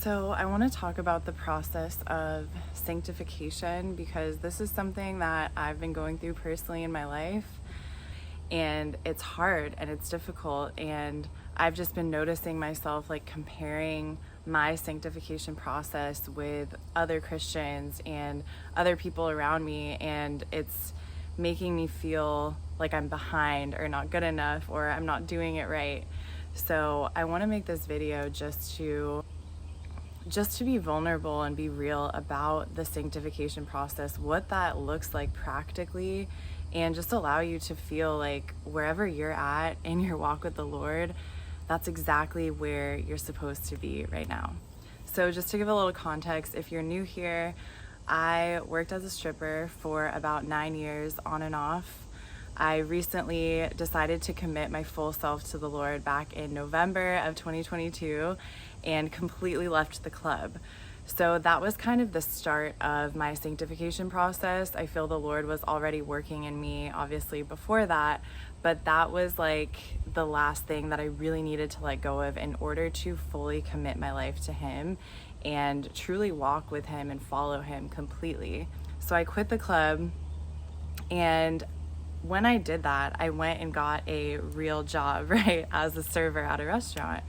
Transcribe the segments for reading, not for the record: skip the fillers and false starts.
So, I want to talk about the process of sanctification because this is something that I've been going through personally in my life, and it's hard and it's difficult. And I've just been noticing myself like comparing my sanctification process with other Christians and other people around me, and it's making me feel like I'm behind or not good enough or I'm not doing it right. So, I want to make this video just to be vulnerable and be real about the sanctification process, what that looks like practically, and just allow you to feel like wherever you're at in your walk with the Lord, that's exactly where you're supposed to be right now. So just to give a little context, if you're new here, I worked as a stripper for about 9 years on and off. I recently decided to commit my full self to the Lord back in November of 2022 and completely left the club. So that was kind of the start of my sanctification process. I feel the Lord was already working in me, obviously, before that, but that was like the last thing that I really needed to let go of in order to fully commit my life to Him and truly walk with Him and follow Him completely. So I quit the club, and when I did that, I went and got a real job, right, as a server at a restaurant.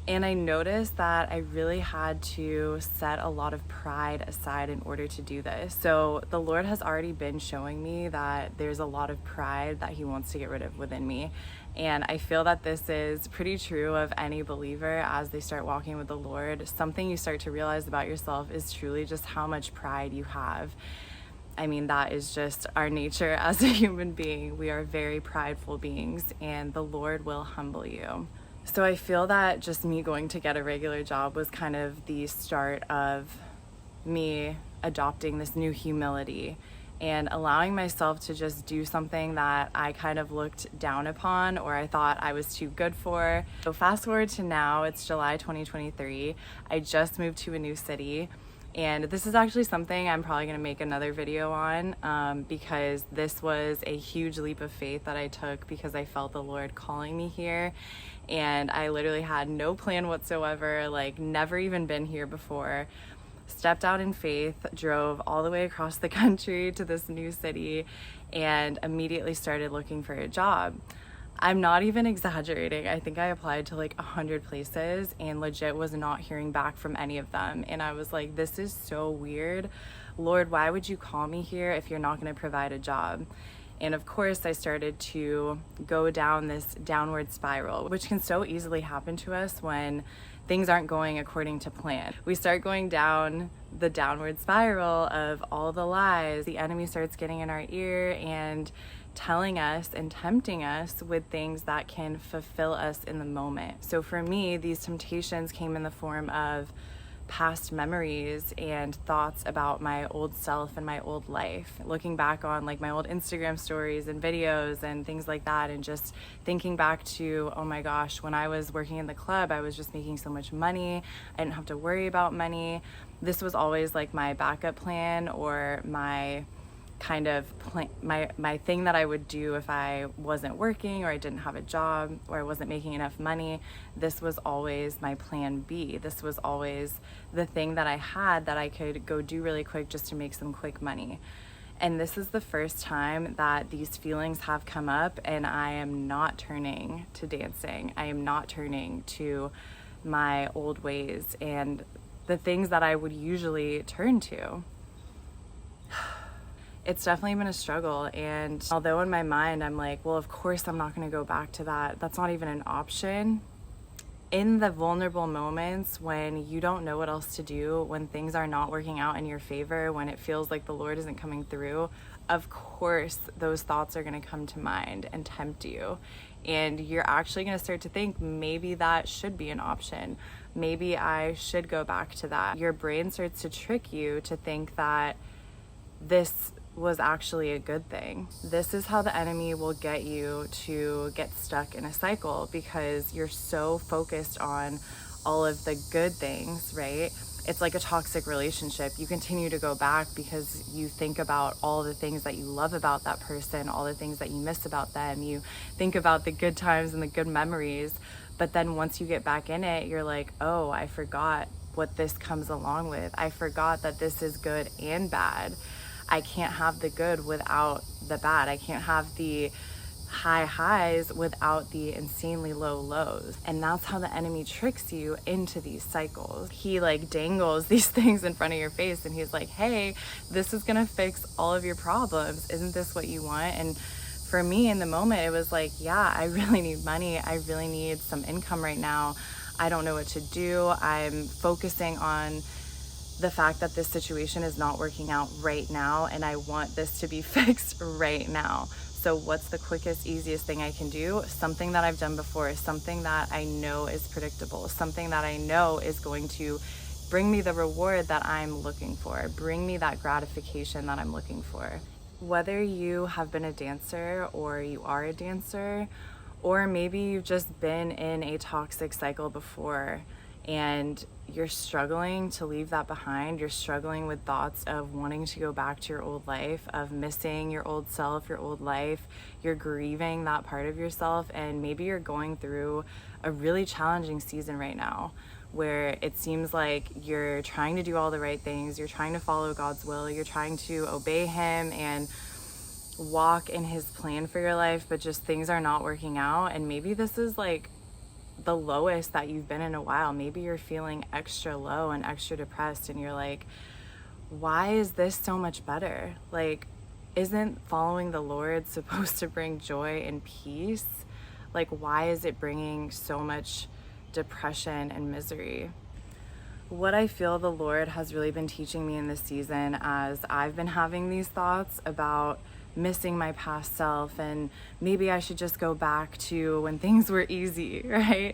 And I noticed that I really had to set a lot of pride aside in order to do this. So the Lord has already been showing me that there's a lot of pride that He wants to get rid of within me. And I feel that this is pretty true of any believer as they start walking with the Lord. Something you start to realize about yourself is truly just how much pride you have. I mean, that is just our nature as a human being. We are very prideful beings, and the Lord will humble you. So I feel that just me going to get a regular job was kind of the start of me adopting this new humility and allowing myself to just do something that I kind of looked down upon or I thought I was too good for. So fast forward to now, it's July 2023. I just moved to a new city. And this is actually something I'm probably going to make another video on because this was a huge leap of faith that I took because I felt the Lord calling me here. And I literally had no plan whatsoever, like never even been here before. Stepped out in faith, drove all the way across the country to this new city, and immediately started looking for a job. I'm not even exaggerating. I think I applied to like 100 places and legit was not hearing back from any of them. And I was like, this is so weird. Lord, why would you call me here if you're not going to provide a job? And of course, I started to go down this downward spiral, which can so easily happen to us when things aren't going according to plan. We start going down the downward spiral of all the lies. The enemy starts getting in our ear and telling us and tempting us with things that can fulfill us in the moment. So for me, these temptations came in the form of past memories and thoughts about my old self and my old life, looking back on like my old Instagram stories and videos and things like that, and just thinking back to, oh my gosh, when I was working in the club, I was just making so much money. I didn't have to worry about money. This was always like my backup plan or my kind of my thing that I would do if I wasn't working or I didn't have a job or I wasn't making enough money. This was always my plan B. This was always the thing that I had that I could go do really quick just to make some quick money. And this is the first time that these feelings have come up, and I am not turning to dancing. I am not turning to my old ways and the things that I would usually turn to. It's definitely been a struggle, and although in my mind I'm like, well, of course I'm not going to go back to that. That's not even an option. In the vulnerable moments when you don't know what else to do, when things are not working out in your favor, when it feels like the Lord isn't coming through, of course those thoughts are going to come to mind and tempt you. And you're actually going to start to think, maybe that should be an option. Maybe I should go back to that. Your brain starts to trick you to think that this was actually a good thing. This is how the enemy will get you to get stuck in a cycle because you're so focused on all of the good things, right? It's like a toxic relationship. You continue to go back because you think about all the things that you love about that person, all the things that you miss about them. You think about the good times and the good memories, but then once you get back in it, you're like, oh, I forgot what this comes along with. I forgot that this is good and bad. I can't have the good without the bad. I can't have the high highs without the insanely low lows. And that's how the enemy tricks you into these cycles. He like dangles these things in front of your face and he's like, hey, this is gonna fix all of your problems. Isn't this what you want? And for me in the moment, it was like, yeah, I really need money. I really need some income right now. I don't know what to do. I'm focusing on the fact that this situation is not working out right now and I want this to be fixed right now. So what's the quickest, easiest thing I can do? Something that I've done before, something that I know is predictable, something that I know is going to bring me the reward that I'm looking for, bring me that gratification that I'm looking for. Whether you have been a dancer or you are a dancer, or maybe you've just been in a toxic cycle before and you're struggling to leave that behind, you're struggling with thoughts of wanting to go back to your old life, of missing your old self, your old life, you're grieving that part of yourself, and maybe you're going through a really challenging season right now where it seems like you're trying to do all the right things, you're trying to follow God's will, you're trying to obey Him and walk in His plan for your life, but just things are not working out. And maybe this is like the lowest that you've been in a while. Maybe you're feeling extra low and extra depressed and you're like, why is this so much better? Like, isn't following the Lord supposed to bring joy and peace? Like, why is it bringing so much depression and misery? What I feel the Lord has really been teaching me in this season, as I've been having these thoughts about missing my past self and maybe I should just go back to when things were easy, right?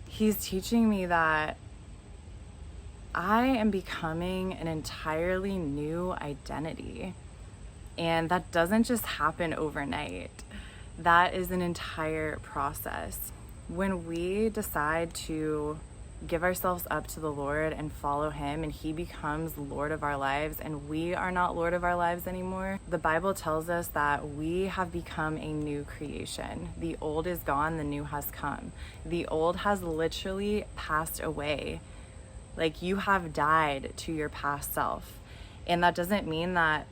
He's teaching me that I am becoming an entirely new identity. And that doesn't just happen overnight. That is an entire process. When we decide to give ourselves up to the Lord and follow Him, and He becomes Lord of our lives and we are not Lord of our lives anymore, the Bible tells us that we have become a new creation. The old is gone, the new has come. The old has literally passed away. Like, you have died to your past self. And that doesn't mean that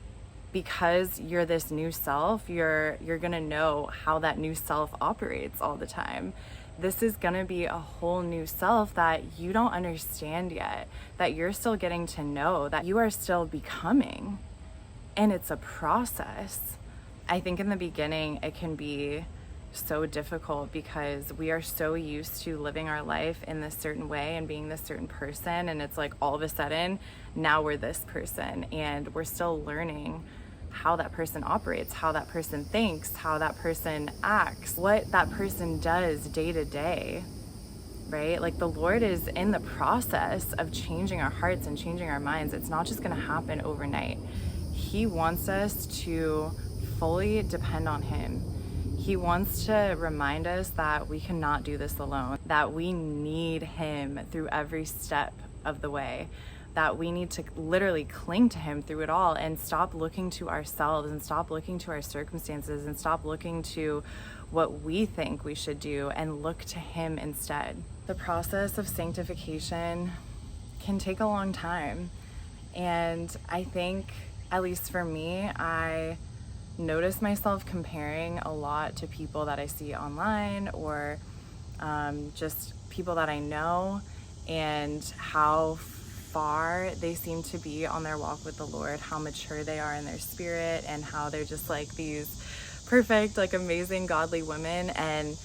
because you're this new self, you're gonna know how that new self operates all the time. This is gonna be a whole new self that you don't understand yet, that you're still getting to know, that you are still becoming. And it's a process. I think in the beginning it can be so difficult because we are so used to living our life in this certain way and being this certain person, and it's like all of a sudden now we're this person and we're still learning how that person operates, how that person thinks, how that person acts, what that person does day to day, right? Like, the Lord is in the process of changing our hearts and changing our minds. It's not just going to happen overnight. He wants us to fully depend on Him. He wants to remind us that we cannot do this alone, that we need Him through every step of the way, that we need to literally cling to Him through it all and stop looking to ourselves and stop looking to our circumstances and stop looking to what we think we should do and look to Him instead. The process of sanctification can take a long time. And I think, at least for me, I notice myself comparing a lot to people that I see online or just people that I know, and how far they seem to be on their walk with the Lord, how mature they are in their spirit, and how they're just like these perfect, like amazing, godly women. And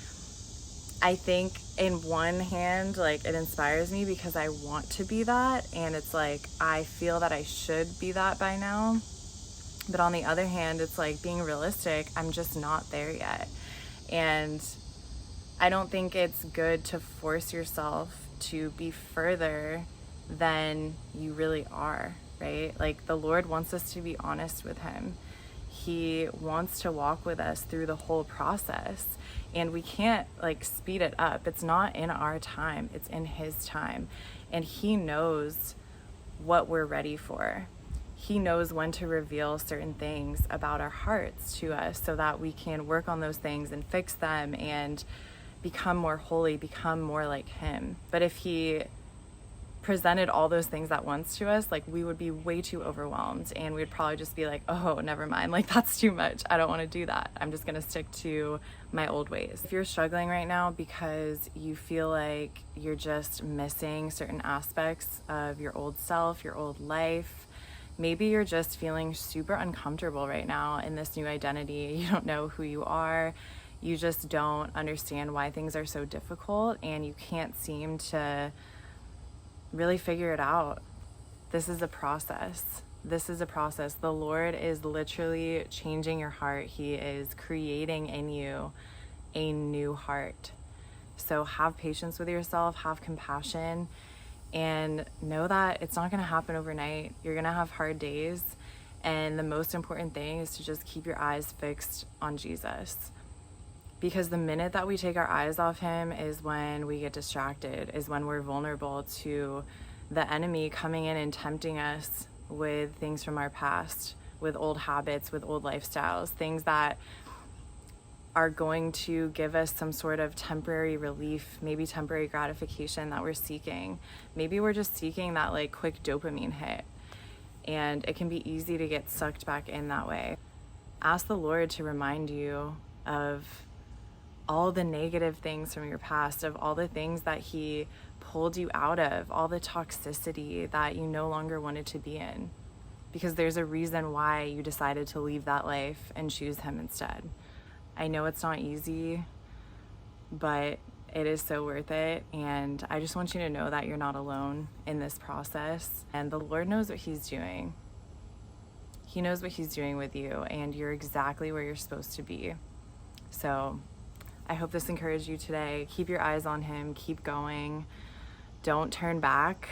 I think in one hand, like, it inspires me because I want to be that, and it's like I feel that I should be that by now. But on the other hand, it's like, being realistic, I'm just not there yet. And I don't think it's good to force yourself to be further than you really are, right? Like, the Lord wants us to be honest with Him. He wants to walk with us through the whole process, and we can't like speed it up. It's not in our time, it's in His time. And He knows what we're ready for. He knows when to reveal certain things about our hearts to us so that we can work on those things and fix them and become more holy, become more like Him. But if He presented all those things at once to us, like we would be way too overwhelmed, and we'd probably just be like, oh, never mind, like that's too much. I don't want to do that. I'm just going to stick to my old ways. If you're struggling right now because you feel like you're just missing certain aspects of your old self, your old life, maybe you're just feeling super uncomfortable right now in this new identity. You don't know who you are. You just don't understand why things are so difficult, and you can't seem to really figure it out. This is a process. This is a process. The Lord is literally changing your heart. He is creating in you a new heart. So have patience with yourself, have compassion, and know that it's not going to happen overnight. You're going to have hard days, and the most important thing is to just keep your eyes fixed on Jesus. Because the minute that we take our eyes off him is when we get distracted, is when we're vulnerable to the enemy coming in and tempting us with things from our past, with old habits, with old lifestyles, things that are going to give us some sort of temporary relief, maybe temporary gratification that we're seeking. Maybe we're just seeking that like quick dopamine hit, and it can be easy to get sucked back in that way. Ask the Lord to remind you of all the negative things from your past, of all the things that he pulled you out of, all the toxicity that you no longer wanted to be in, because there's a reason why you decided to leave that life and choose him instead. I know it's not easy, but it is so worth it, and I just want you to know that you're not alone in this process, and the Lord knows what he's doing. He knows what he's doing with you, and you're exactly where you're supposed to be. So I hope this encouraged you today. Keep your eyes on him. Keep going. Don't turn back.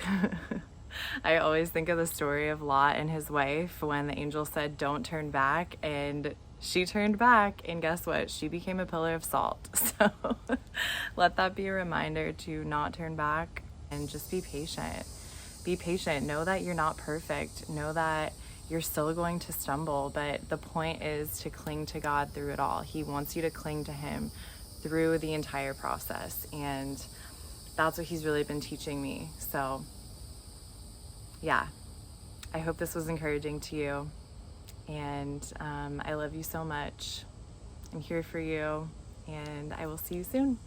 I always think of the story of Lot and his wife when the angel said, don't turn back. And she turned back. And guess what? She became a pillar of salt. So let that be a reminder to not turn back and just be patient. Be patient. Know that you're not perfect. Know that you're still going to stumble. But the point is to cling to God through it all. He wants you to cling to him through the entire process, and that's what he's really been teaching me. So yeah, I hope this was encouraging to you, and I love you so much. I'm here for you, and I will see you soon.